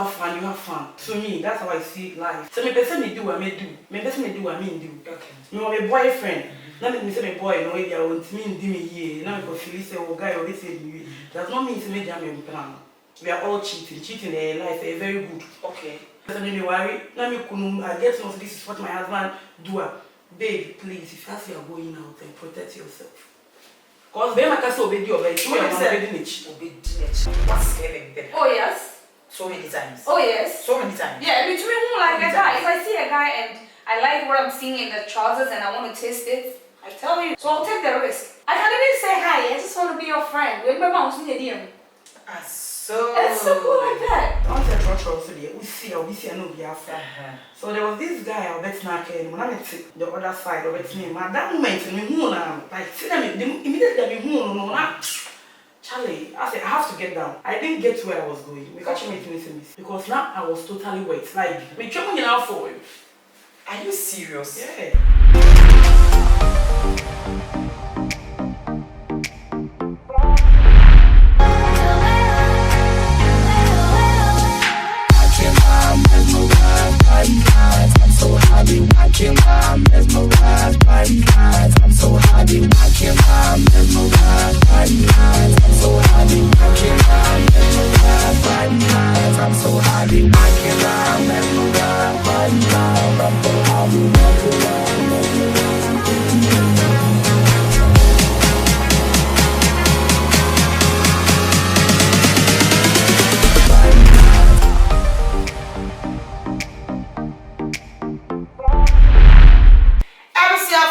have fun, you have fun. To me, that's how I see life. So, me person me do what me do. Me person me do what me do. Okay. Me want my boyfriend. Now me say my boy, no idea want me do me here. Now me go feel say oh guy always say me. Does not mean to me jam me plan. We are all cheating. Cheating in life is very good. Okay. So me worry. Now me I get to know this is what my husband do. Babe, please, if you are going out, then protect yourself. Because they make us obey you, but you are not obeying it. What's happening? Oh yes. So many times. Oh yes. So many times. Yeah, between who like a guy. If I see a guy and I like what I'm seeing in the trousers and I want to taste it, I tell you. So I'll take the risk. I can even say hi. I just want to be your friend. Remember, I was in the DM. So it's simple like that. I want to try also there. We see, I know we are friends. So there was this guy, I bet not when I met the other side of it, me, at that moment, me, like, see them immediately, no, Charlie, I said, I have to get down. I didn't get to where I was going. We catch me because now I was totally wet. Like, me jumping in out for you. Are you serious? Yeah. I'm so happy watching my mesmerized by eyes. I'm so happy watching my mesmerized by eyes. I'm so happy watching my mesmerized by eyes. I'm so happy watching my mesmerized by eyes. I'm so happy watching my mesmerized by eyes.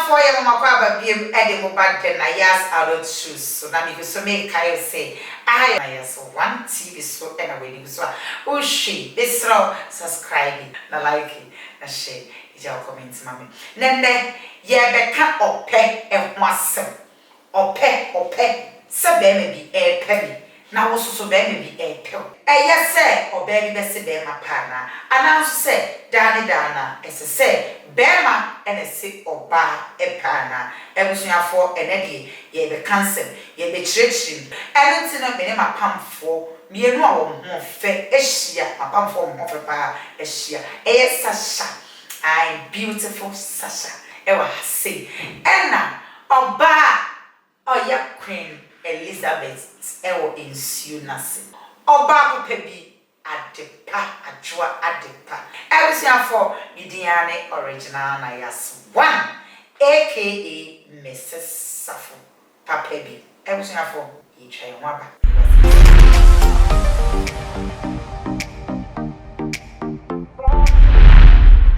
Faya mama kwa babiem ede mo bad pen Nayas out shoes so na me so me kai say I Nayas one TV so and we ni so o she besro subscribe na like na share ija comment mama nene ye beka ope e ho asem ope se be me bi e pe bi na wo so be me bi e pe eye se obe bi be se be ma pa na ana so se dana ese se bema ene se oba epana ebusuafo ene de ye be cancel ye be chirechiri ene nti no me mapamfo mienu a wo ho fe ehia mapamfo mo fe pa ehia Sasha I beautiful Sasha ewa say ena oba oya Queen Elizabeth ewo insu nase oba papa bi adepa adwa adepa ebusuafo midiane original Nayas 1 aka Mrs. Safo papa bi ebusuafo yitwa yo aba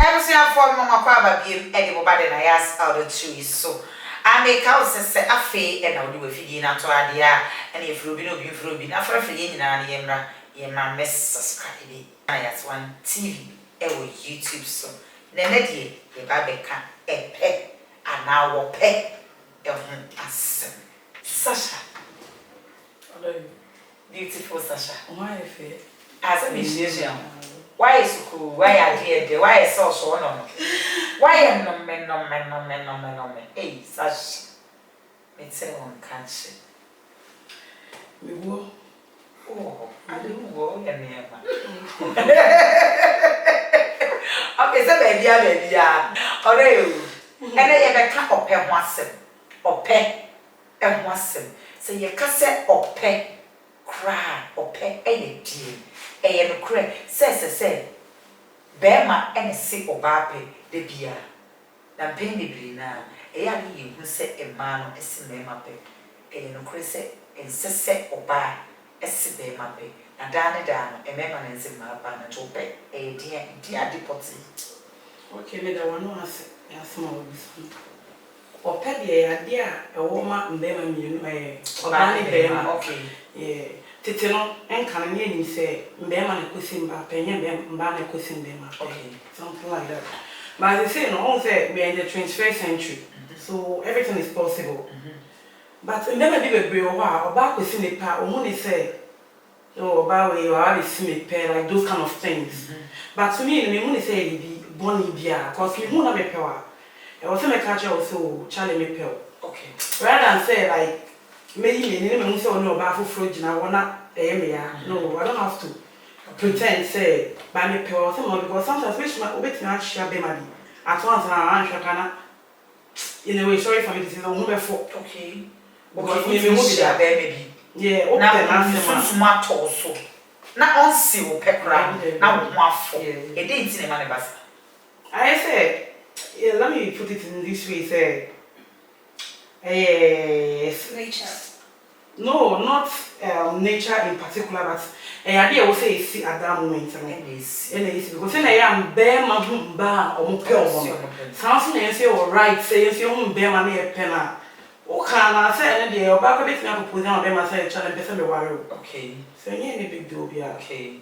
ebusuafo mama kwa babiem ede boba de Nayas out of two so America se afi e na odi we fidi na to ade a na efro bi na obi fro bi na fra fra ye nyina na yemra ye ma miss subscribe Nayas 1 TV ewo YouTube so nene die ye ba beka epe ana wo pe asem Sasha beautiful Sasha Why fair? as a musician why is cool why are there why is so no why no me hey Sasha me say on catch We go. oh I do go ya never okay so baby ore you ene ye beka ope ho asem ope e ho asem se ye ka se ope cry ope eye die eye no cry se bema ene se obape de bia na pen de bri na eye ani ye hu se ema no ese mema pe eye no cry se ensese oba ese bema pe na dane emema na nse ma pa na to pe eye dia depoti Okay, me that one no answer. Yes, more this. Or pedi idea a woman mbema mi obani bema. Okay. Yeah. Tete no enka na ni say mbema na kosim ba penye mba na kosim bema. Okay. Something like that. But as I say no, all say we are in the 21st century. So everything is possible. But mbema bi bebre o wa oba kosim ne pa o mo ni say oh oba we o ha see me pair like those kind of things. But to me me mo ni say e be Bonnie Bia, because you won't have a power. I was in a catcher also, Charlie Mapel. Okay. Rather than say, like, maybe you no baffle fridge and I want to, no, I don't have to. pretend say by me pay or someone because sometimes which my obey to share be money at once and I shakana in a way sorry for me to say the woman for okay because me move that maybe yeah okay now smart also na on see o pekra na wo afo e dey ntine ma ne basa I say yeah, let me put it in this way say nature. No, not nature in particular, but I will say see at that moment. Because then I am bare my bar or more. Something I say all right, say you bear my near penna. Oh, can I say any day or back a bit now put down by myself and person the worry. Okay. So any big deal be okay.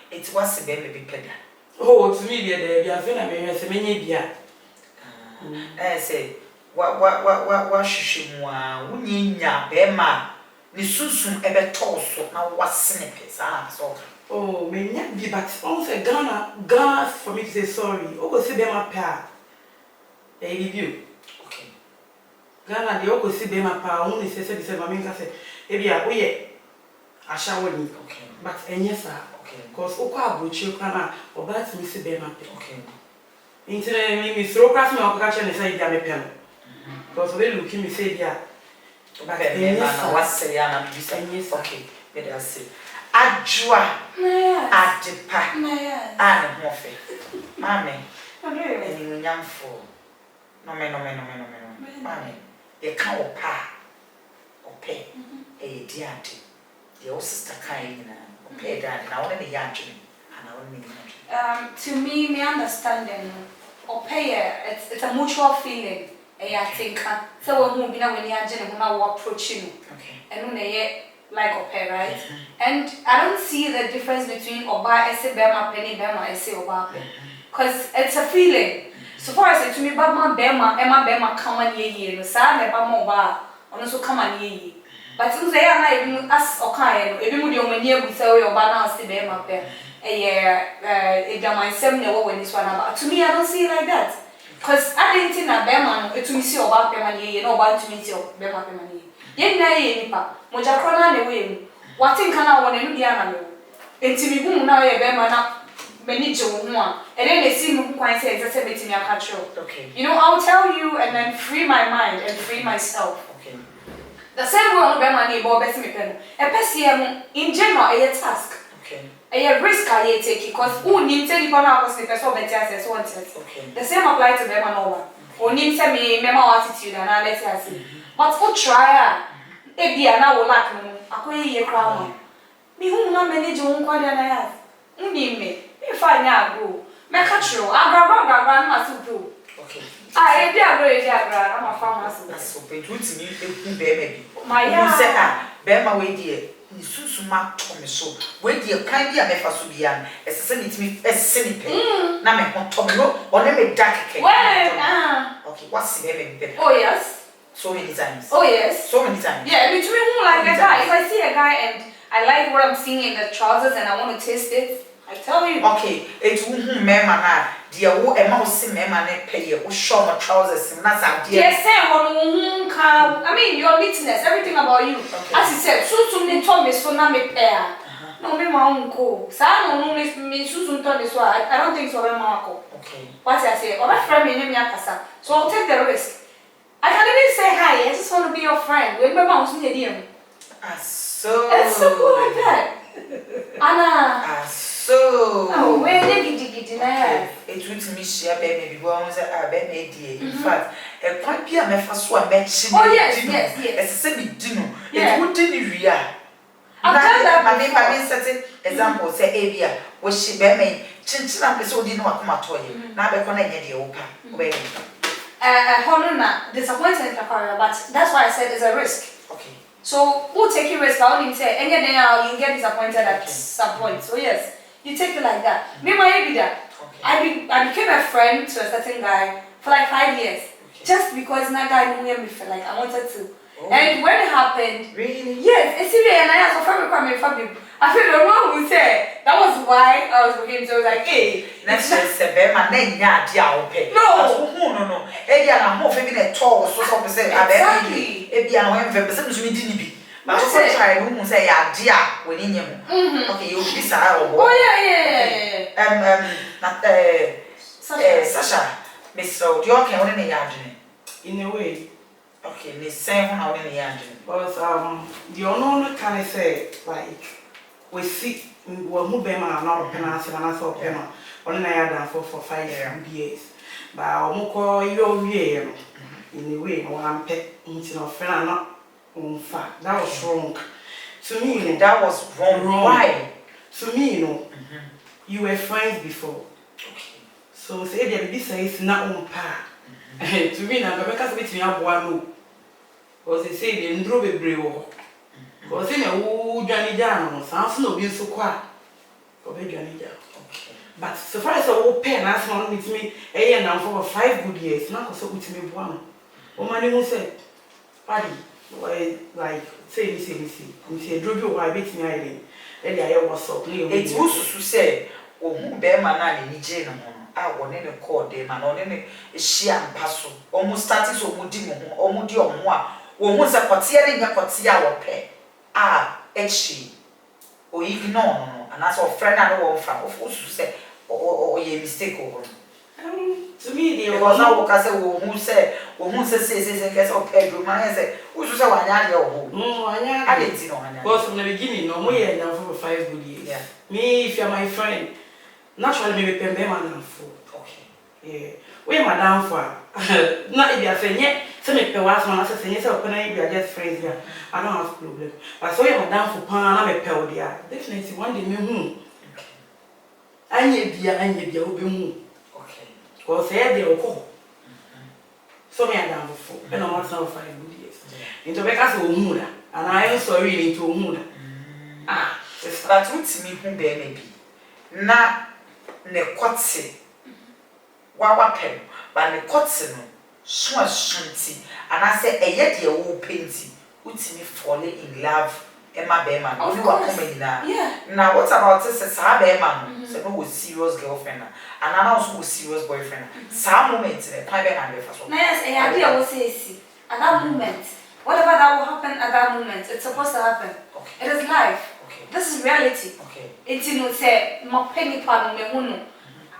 It was a baby penna. Oh, to me, they are very as many beer. I say. What shishimwa wunya bema ni susum ebe toso na wasnepe so oh me nya bi but on say Ghana for me to say sorry o go see bema pa e review okay Ghana de o go see bema pa o ni say mama nka say e bia o ye ashawo ni okay but enye sa okay because o kwa abrochi kwa na o ba ti mi see bema pa okay intine mi throw class me o ka che ne say dia me pe no because we look me say dia but na wase ya na bisa okay me dey say adwa adepa an hofe mame eni nyamfo no me mame e ka opa ope e di ade your sister kind na ope dad na wona me ya adwene ana wona me ya To me understanding ope it's a mutual feeling. I think so when we when you are approaching and when like ope right and I don't see the difference between oba ese bema penny bema ese oba because it's a feeling so far as to me bama bema come on ye no sa me bama oba ono so come on ye but you say na even as okai no ebi mu de omani abusa we oba na ase bema pe e jama nsem na wo wani so na to me I don't see it like that. Because I didn't think that Beman, to me, see about Bemani, no one to me, Bema Bemani. Yet, Nipa, Mojakrona, the way. What thing can I want to do? And to me, whom now a Bemana, manager one, and then they see me quite say, as I said, to me, I catch you. Okay. You know, I'll tell you and then free my mind and free myself. Okay. The same way on Bemani, Bob Bessie Pen, a PCM in general, a task. Okay. A risk I take because who need to be on our person better as one test. The same apply to them and over. Or need to me memo attitude and I let us see. But for try it be an hour like a quay crown. Me whom not manage your own quite than I have. Only me, if I now go. Make a true, I'll grandma to. Okay. I did great, I'm a farmer. That's so big. What's me, baby? My said, Bema, way dear. Susuma Tommy so when the kind of Mefasubian, as a sanity, a cynic, Name on Tomino, or name dark. Okay, what's the baby? Oh, yes, so many times. Oh, yes, so many times. Yeah, between who like a guy. If I see a guy and I like what I'm seeing in the trousers and I want to taste it, I tell you. Okay, it's Memana, dear, who a mouse in Memane pay you, show my trousers, and that's how dear. Yes, I mean, your neatness, everything about you. As he said, so they told me so now me pair. No, me my uncle. Son, no, me Susan told me so. I don't think so, Marco. Okay. What I say, or my friend, me name Yakasa. So I'll take the risk. I can't even say hi, I just want to be your friend. When my mom's near you. So. It's so cool like that. Anna. So. Oh, where did you get Nayas? It would me share baby bones at baby. In fact, a quite be a mefaswa mention. Oh, yes. As a semi dinner. It wouldn't be real. I've done that. My name certain example say Avia was she bear me. Chinchilla episode didn't want to come at all. Now they're going to get the open. Honor disappointed but that's why I said it's a risk. Okay. So who take your risk? I only say any day you get disappointed at some point. So yes, you take it like that. Me might be that. Okay. I became a friend to a certain guy for like 5 years. Okay. Just because that guy knew me for like I wanted to. Oh. And when it happened, really? Yes, it's and I asked for Fabio. I feel the one who said that was why I was with him. So I was like, hey, that's just a bear, my name, no. Eddie, I'm more feminine at all. So, exactly. Eddie, I know him, but some didn't be. But also try who say ya dear when in you. Okay, you'll be sad. Oh yeah. Sasha, Miss So, you okay on the yard? In a way. Okay, the same how in the yard. Because the unknown can I say like we see well move them and not penance and I saw penance on the yard for 5 years. But I'll call your year in a way one pet into a friend not on fact. That was wrong. To me, okay, that was wrong. Why? To me, you were friends before. Okay. So say there be say not on par. To me, now because we have one. Because they say they ndro bebre wo. Because say na wo dwane ja no, sans no bi so kwa. Ko be dwane ja. Okay. But so far as wo pen as no with me, now for 5 good years. Na ko so with me bo am. O mani mo say, "Paddy, why like say nti ndro bi wo I bet me ayi. E dey aye what's up. It was to say, "Oh, who be man na ni je no ho." Ah, one in the court, they man on any she and passo. Almost started so mudi or almost a cotia in your cotia or pay. Ah, she. Or ignore, no, and that's all friend and all from of course to say, or ye mistake over. To me, there was no Castle who said, or who says, guess or pay room. I said, who's so one yard or no, I didn't see no one. Because from the beginning, no more than for 5 good years. Yeah. Me, if you're my friend. Naturally, maybe pay me man for. Okay. Yeah. We madam for. Not if you are saying yeah. Some me pay was man. I say yes. Open if you are just friends here. I don't have problem. But so you madam for pan. I me pay there. Definitely one day me who. Okay. Anye biya obi mu. Okay. Because here they go. So me madam for. And I'm not saying 5 good years. Into because we who da. And I am sorry into who da. Ah. But what me who be maybe. Na ne kotse wawa pen ba ne kotse no so asunti anase eye de wo penti utimi fall in love ema be man no wa come nyina now what about this sa be man so no was serious girlfriend and now also was serious boyfriend some moment the time be na be fa so Nayas e ade a wo say si at that moment whatever that will happen at that moment it's supposed to happen. Okay. It is life. Okay. This is reality. Okay. It's you know say my penny pan me hunu.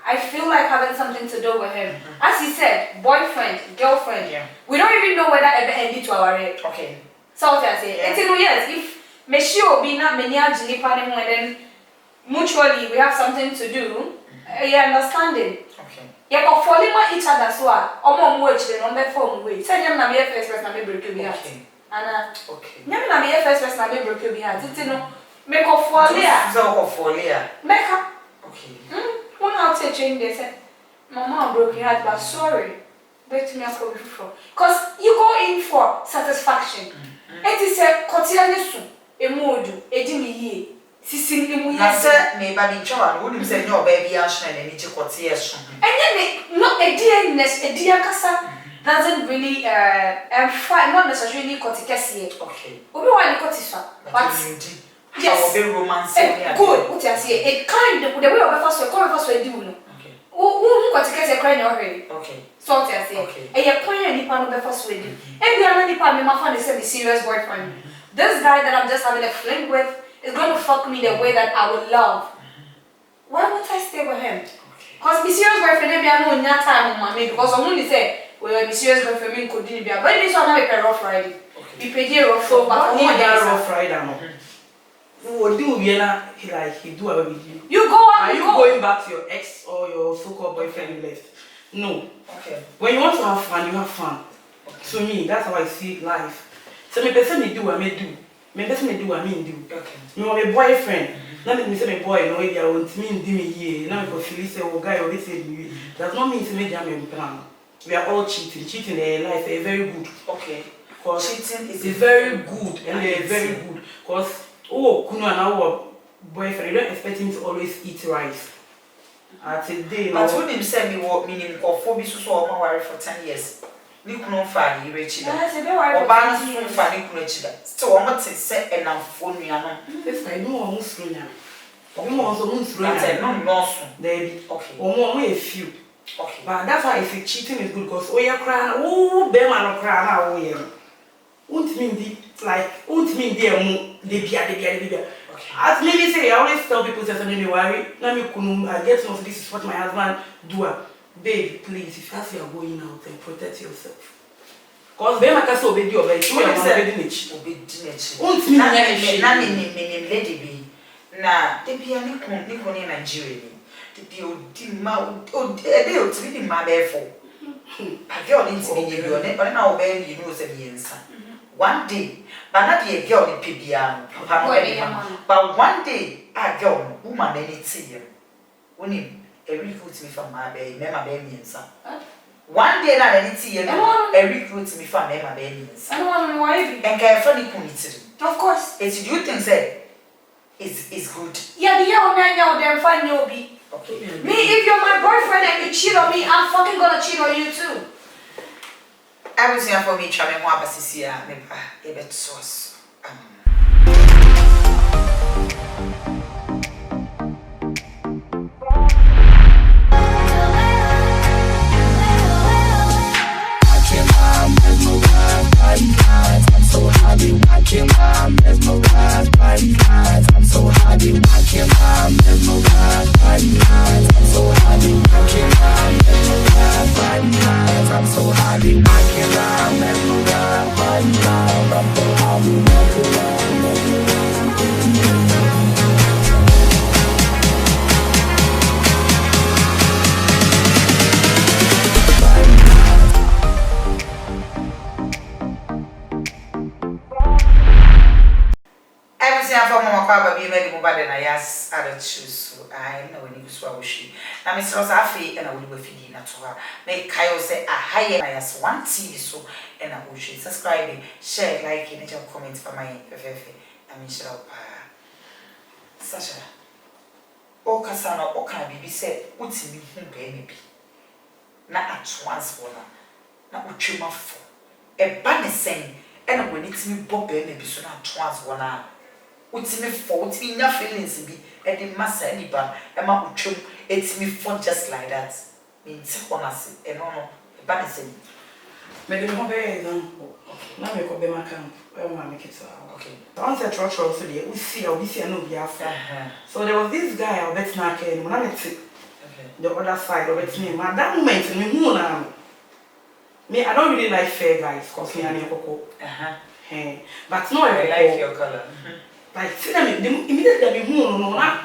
I feel like having something to do with him. As he said, boyfriend, girlfriend. Yeah. We don't even know whether ever ended to our head. Okay. So what I say, it's you know yes, if me sure be na many ajini pan and then mutually we have something to do. You understanding? Okay. You go follow each other so omo mo each the number form way. Say them na me first person na me break you heart. Ana okay. Nyame na me first person na me break you heart. It's no make of follow ya. So of follow ya. Make up. Okay. One out to change they said, Mama broke your heart, but sorry. Bet me after before. Because you go in for satisfaction. It is a quotidian a mood, a dimmy ye. Sissing him, yes, sir, may baby child, wouldn't say no baby ash and any quotidian. And then not a dearness, a dear casa doesn't really not necessarily quotidian. Okay. We want to quotidian, but yes, romance. Good, what I say, it kind of the way of us, we do. Okay. Who got to get a crying already? Okay. So what I say, okay. And you're playing any part of the first wedding. And the other part, my friend is a serious boyfriend. This guy that I'm just having a fling with is going to fuck me the way that I would love. Why won't I stay with him? Because my serious boyfriend, maybe I know in that time, mommy, because I'm only say, well, my serious boyfriend, me could be, but this one, I have a rough Friday. You pay a rough Friday, but only a rough Friday. What do you like he do away with you? You go out. Are you going back to your ex or your so-called boyfriend you left? No. Okay. When you want to have fun, you have fun. Okay. To me, that's how I see life. So me person me do, I may do. Me person me do, I mean do. Okay. You want a boyfriend? Not me say my boy, no idea. Want me do me here. Now because she say, oh guy, always say me. Does not mean to me jam me plan. We are all cheating. Cheating in life is very good. Okay. Because cheating is very good and they are very good. Because oh, kuno and our boyfriend, you don't expect him to always eat rice. At a day, but when him say me what meaning of 4 be so my worry for 10 years. Ni kuno fa ni rechi da. O ba so fa ni kuno echi da. Still o mate say enamfo nua no. This I know o musro nya. O mo so musro nya. That no so. There okay. O mo a few. Okay. But that's why I say cheating is good because oh you cry, oh be man no cry na oh yeah. Won't mean the like won't mean they as maybe say I always tell people that they worry. Let me I get to know this is what my husband do. Babe, please, if you are going out, then protect yourself. Because they might also obey you, but you are obeying it. Won't mean anything. Lady be na they be any in Nigeria. They be they to be my therefore. I girl didn't see you on it, but now obey you know the answer. One day, but not be a girl in PBR, but one day, a girl, woman, any tea. When a recruit me from my baby, my baby, and son. One day, not any tea, a recruit me from my baby, and son. I don't want to and care funny community. Of course, it's you think say it's good. Yeah, the young man out there find you'll be. Okay. Me, if you're my boyfriend and you cheat on me, I'm fucking gonna cheat on you too. Everything for me, try me more, but see, maybe a bit sauce. I'm so happy, I can't lie, mesmerized by these eyes. I'm so happy, I can't lie, mesmerized by these eyes. I'm so happy, I can't lie, mesmerized by these eyes. I'm so happy, I can't lie, mesmerized by these eyes. I'm so happy, mesmerized by these eyes. For Mama Papa be made mobile than Nayas other shoes. I know when you swallow she. Now, Miss Rosafi and I will be feeding to her. Make Kyle say a higher Nayas one TV so and I will subscribe, share, like, and comment for my FF. I mean, shall Sasha. O Cassano, O can be said, what's me whom baby? Not at once for her. Not what you must for. A bunny saying, and when it's me Bob baby, so not once one hour. What's me for? What's me enough feelings be and the massa anybody, and my chum, it's me for just like that. Means honestly, and no, but it's in. Madam Hobby, now we go be my camp. Well, make it so. Okay. Once I try to also we see, I'll be seeing no after. So there was this guy, I'll bet snack, and when I met the other side of its name, at that moment, me, I don't really like fair guys, because me and your cocoa. But no, I like your color. Like, see them immediately, no,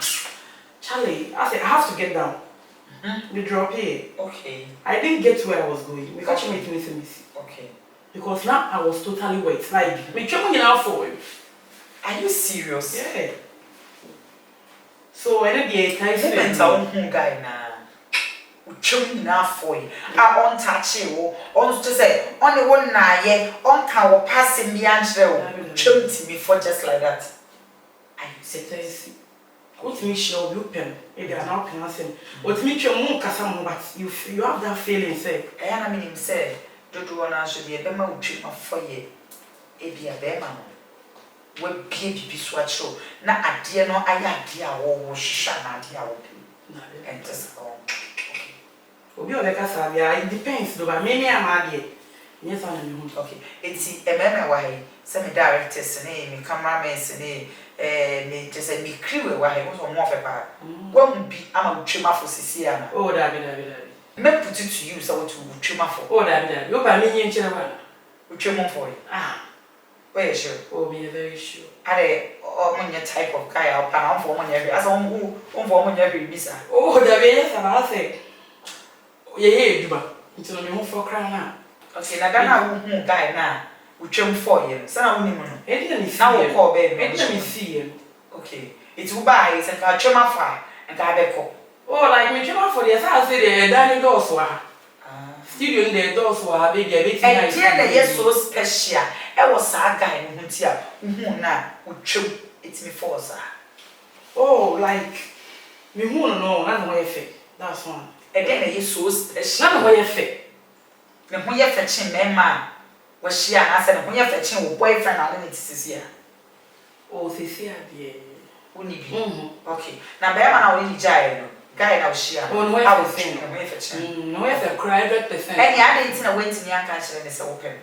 Charlie, I said, I have to get down. We drop here. Okay. I didn't get where I was going. We catch me missing. Okay. Because now I was totally wet. Like, me coming out for you. Are you serious? Yeah. So, I didn't get a guy now. Chum now for you. I untouch you. On to say, only one night, on can passing me and chum to me for just like that. I said, what me show you pen? Maybe I'm not pronouncing. What me your moon casam, but you have that feeling, say. I mean, say, don't want to should be a bema trip of for ye. A be a bema. Well, baby, be swatch show. Not a dear, no, I have dear, or shana dear. And just okay. It depends, though, but maybe I'm mad. Yes, I'm okay. It's a man away. Some directors and me, cameramen and me just a me crew away. Was on more paper. Won't be I'm a trimmer for Sicilia. Oh, David. May put it to you so to trimmer for. Oh, David. You're by me in China. Which you want for it. Ah, very sure. Oh, be very sure. I on your type of guy, I'll pound for 1 year as on who for 1 year visa. Oh, David, I'll say. Yeah, Juba. It's only home for crying out. Okay, now that guy now. We chum 4 years. So now we now call baby. Let me see him. Okay. It's who buys and I chum a fire and I back up. Oh, like me chum for the house, the dining doors were. Studio in the doors were big. And yes, so special. I was a guy who went here. Who now would chum it's me for, sir. Oh, like me who no, not way fit. That's one. And then it is so special. Not way fit. Then when you're fetching me, man. Was she and I said, when you're fetching your boyfriend, I'll limit Cecilia. Oh, Cecilia, dear. Okay. Now, Bear, I will giant. Guy, now she. Oh, no, I was saying, no, it's a private percent. And I didn't wait in your country and it's open.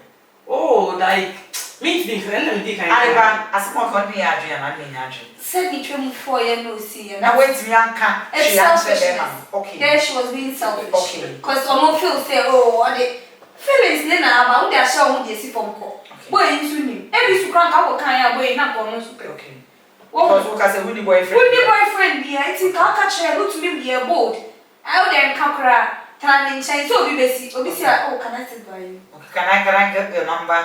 Oh, like, Means the friend and the kind. I as more for me, Adrian, I mean, Adrian. Said it to me 4 years no see. Now wait me, I can't. It's selfishness. Okay. There she was being selfish. Okay. Because someone feel say, oh, what the feelings nena about they are showing the see from ko. Boy into me. Every su crank I will can boy na go no super. Okay. What was say who the boyfriend? Who the boyfriend be? I think I catch her look to me be a bold. I would then kakra turning Chinese so be basic. Obviously, oh, can I sit by you? Okay, can I get your number?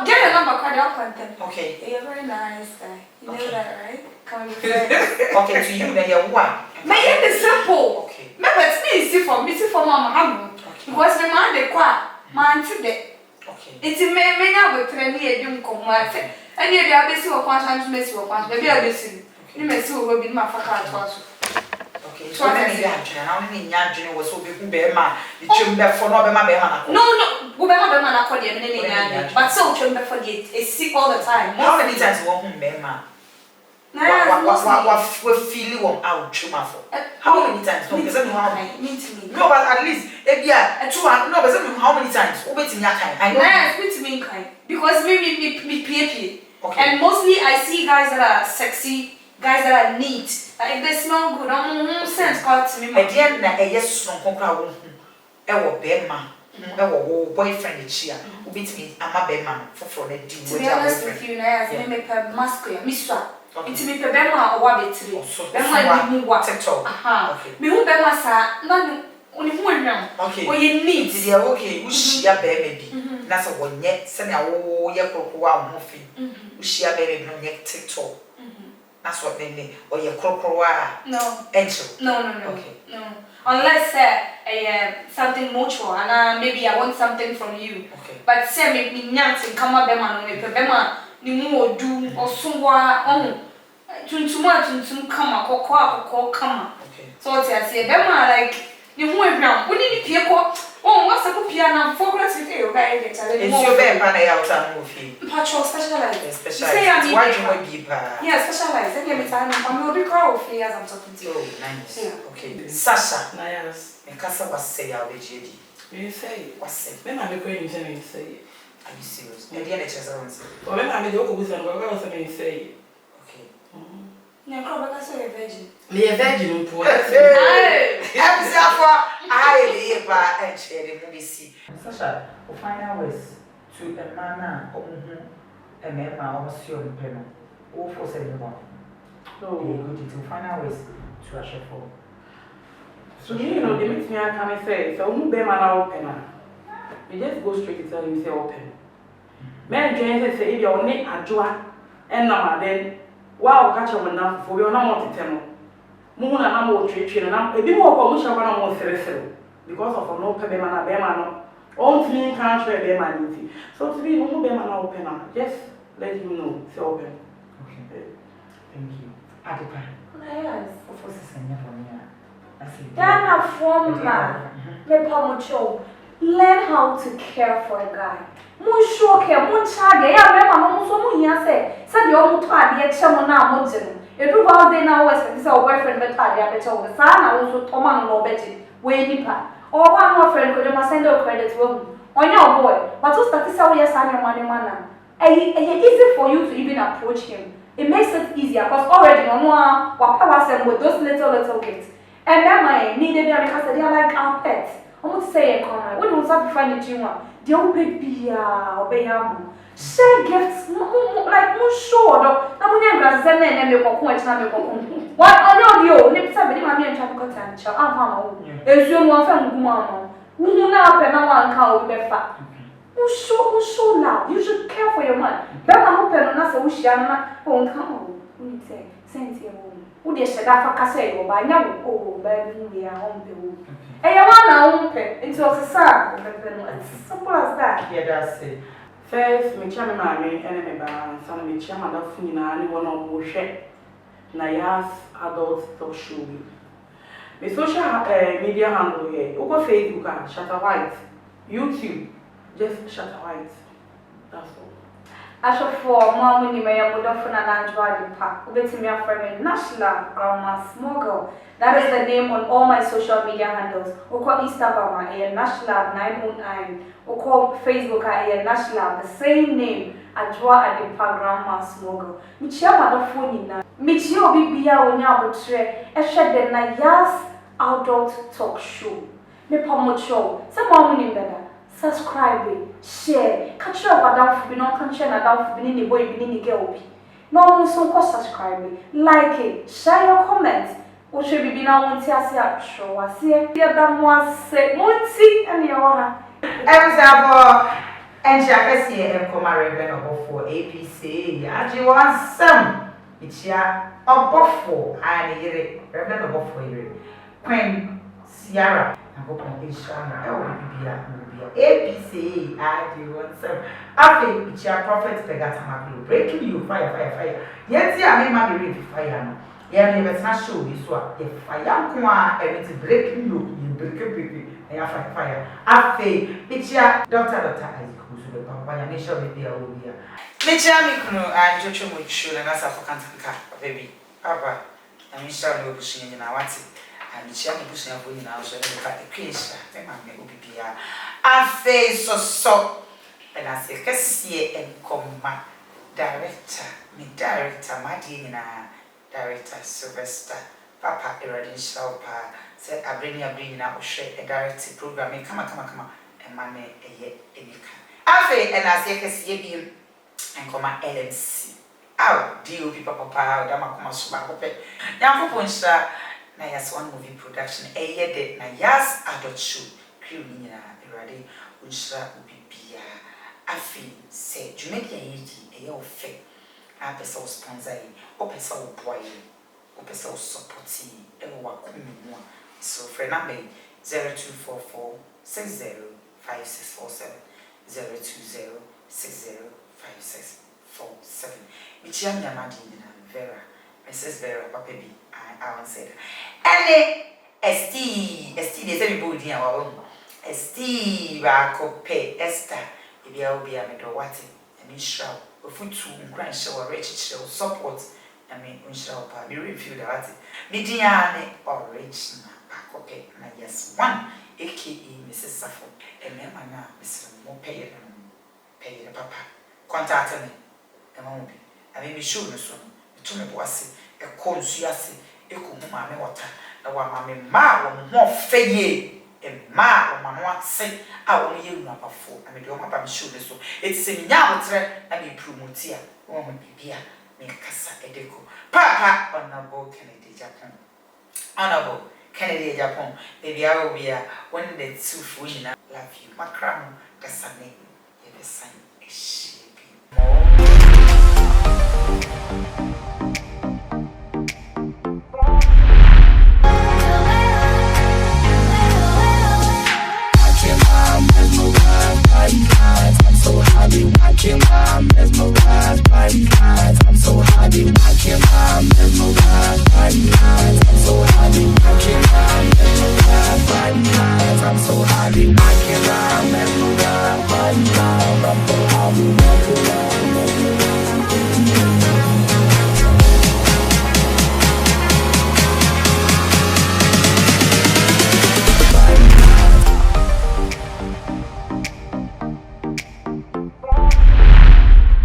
Get your number card out content. Okay. You're a very nice guy. You know that, right? Come on. Okay, to you then you're one. My name is simple. Okay. Remember, it's me see for mama. Because my man the qua, man today. Okay. It's a man now with 20 years young come once. And you're the best of one to miss your one. Maybe I'll be seen. You may see who will be my father. Okay, so I mean, Yajin was so big, Bema, the chamber for no Bema. No, Bema call you, but so chamber for it is sick all the time. How many times won't Bema? What feel you want out Chuma for? How many times? No, because me. No, but at least, no, but how many times? Who bet in your kind? I know. It's me kind. Because me PAP. Okay. And mostly I see guys that are sexy, guys that are neat. Like they smell good. Sense got to me. At the end, yes, no, Conquer. Bema. Boyfriend cheer. Who beat me? I'm a Bema for the deal. To be honest with you, Nayas, me make a masculine. Miswa. It's me per Bema or Wabbit. Bema, you what TikTok. Aha. Me who Bema sa, none only one round. Okay. Well, you need. They are okay. Wish ya baby. That's a one yet. Send your year for one muffin. Wish ya baby no yet TikTok. That's what they need. Or your crocodile. No. Angel. No. Okay. No. Unless something mutual and maybe I want something from you. Okay. But say me nyant come up Bema no me per Bema ni mu odu or somewhere tuntum kama kokwa kama. Okay. So what I say Bema like ni mu ehwam woni ni pie ko what's a pia na focus with you guy get it's your Bema na ya uta movie. Patrol specialized. Specialized. Why do you be pa? Yeah, specialized. Let me tell you, I'm be call of as I'm talking to you. Oh, nice. Yeah. Okay. Sasha. Nayas. And Casa was say our JD. You say what's say? When I'm going to say it. Are you serious? And the NHS I want to say. Well, when I'm the Oku and what else I say. Okay. Yeah, come back say a virgin. Me a virgin poor. I'm Zafa. I live by and share the movie see. Sasha, we'll find our ways to a man and then my almost your payment. All for 7 months. So we good to find our ways to rush for. So you know, they meet me and come and say, so who be man open? You just go straight to tell him say open. Men James say if you're neat and joa and now then wow catch up enough for your number to tell Moon and I'm more treat and I'm a bit more commercial when I'm more serious because of no pay man a bear all to me can't share bear man. So to be no bear man open just let him know say open. Okay. Thank you. Adipa. Yes. Of course it's for me. Dana forma me pamucho learn how to care for a guy. Mun show care, mun charge ya me ma no so mun hia say de o muto ade e che mo na mo je no. Edu ba de na wo expect say o boyfriend be ta ade be che wo sa na wo so to ma no be je we nipa. O ba no friend ko de ma send o credit wo. Onya o boy, but to start say wo yes anya money man na. Easy for you to even approach him. It makes it easier because already no wa pa send with those little gifts. And that my needed because they are like our pets. I want to say a comment. When you start to find it, you want the old baby, obey him. Share gifts, like no sure. Now when you're grass, then you go home. It's not your home. What on your lips are very mammy and tropical temperature. I'm home. If you want to go, who now pen one cow with a fat. Who show love? You should care for your man. But I'm open on us, wish you won't come home. When you say, send your home. Who they said that for Cassay by now? Oh, baby, we are home. And you want to open into a son. It's simple as that. Yeah, that's it. First, me chairman, my enemy balance, and me chairman of Fina, and one of Moshe Nayas adult talk show. My social media handle here, over Facebook, Shatter White, YouTube, just Shatter White. That's all. As for Mamma, you may have put off an Android pack. Ubeti me a friend, Nashla, Grandma Smoggle. That is the name on all my social media handles. Oko Instagram, Nashla 909. Oko Facebook, Nashla, the same name. Ajwa at the grandma smoggle. Michia Madafonina. Michio Bibia Onyabutre, a shed the Nayas adult talk show. Me Pomocho, some woman better. Subscribe, share, catch up about for no country and about for being boy being girl. No one so subscribe, like it, share your comments. What should be now on Tiasia show? I see a damn say, Monty and your and Jackassy and Coma Revenue for APC. And you want some, it's ya or Buffo, and a revenue for you. Queen Sierra, and go on Ishana, APC, I do want some. I think it's your prophet Pegatamaku breaking you, fire. Yet, I may not be fire. Yeah, never not show this one. If I am qua, everything breaking you break a baby, and you fight fire. I think it's your daughter, who's the papa, and they shall be there over here. Mitchell, and Joshua with shoe and as a car, baby. Papa, and we shall be pushing in our what's it. And Mitchell pushing up in our shoulder, but the case, the man may be here. I face so, and I say, Cassie and comma director, me director, my dear, director Sylvester, Papa Eradin Shalpa, said I bring out share a directed programming, come on, and my name a yet any can. And I say, Cassie and comma LMC. Out, deal people, Papa, Damakoma Subahope. Now, Ponsa, Nayas one movie production, a year de Nayas adult show, Crewina, Eradi, Unsra Ubibia. Afi said, you make a year of fake. I person sponsor or person boy or person supporting and work so for number 0244 605647 020 605647 which young Yamadina Vera Mrs. Vera Papa B I want said ST is everybody in our own ST Rakope Esther if you will be a medowati and Mishra. Futu grand show rich show support I mean unshow pa be review that mediane original pakope na yes one aka Mrs. Safo and me na Mr. Mo pay the papa contact me e ma bi I mean be show no so to me boase e konsuase e ko mu ma me water na wa ma me ma wo mo feye e ma wo ma no ase a wo ye nua bafo I mean do ma ba me show this so it's a nya wotre na me promote a wo mo bibia me kasa edeko papa honorable Kennedy Japan baby I will be a one the two for you love you makram kasa ne e be san e shebi I'm so happy, I can't lie, mesmerized by these eyes. I'm so happy, I can't lie, mesmerized by these eyes. I'm so happy, I can't lie.